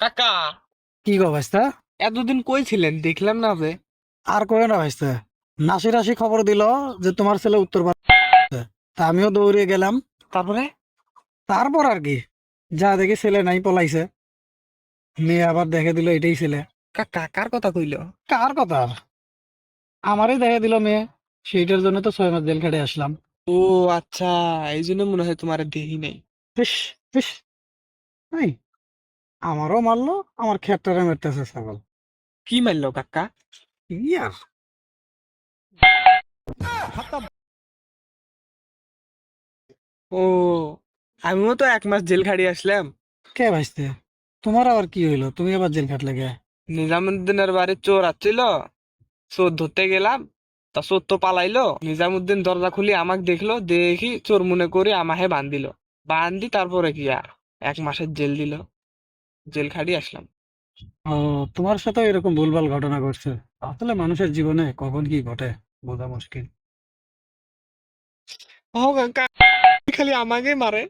কাকা, কি গো ভাইস্তা? এতদিন কই ছিলেন দেখলাম না যে। আর কয়ে না ভাইস্তা, নাসি রাশি খবর দিল যে তোমার ছেলে উত্তর ভারতে। তা আমিও দৌড়ে গেলাম। তারপরে? তারপর আর কি, যা দেখি ছেলে নাই, পলাইছে। মেয়ে আবার দেখে দিল এটাই ছেলে। কাকা কার কথা কইলো? কার কথা? আমারই দেখে দিল মেয়ে। সেইটার জন্য তো 6 মাস জেল খেটে আসলাম। ও আচ্ছা, এই জন্য মনে হয় তোমার দেহি নাই। ইস, ইস, এই, আমারও মারলো, আমার খেতটারে মারতেছে ছাগল। কি মারলো কাকা? ইয়ার ও, আমিও তো 1 মাস জেল খাড়ি আসলাম। কে ভাইস্তে? তোমার আবার কি হইলো? তুমি আবার জেল খাটলে গে? নিজামুদ্দিনের বাড়ি চোর আসছিল, চোর ধরতে গেলাম। তা চোর তো পালাইলো, নিজামুদ্দিন দরজা খুলি আমাকে দেখলো, দেখি চোর মনে করি আমাকে বান্ধিল। বান্ধি তারপরে কি আর 1 মাসের জেল দিল, জেল খাড়ি আসলাম। ও, তোমার সাথে এরকম ভুলভাল ঘটনা ঘটছে? আসলে মানুষের জীবনে কখন কি ঘটে বোঝা মুশকিল। ও কাকা, খালি আমাকে মারে।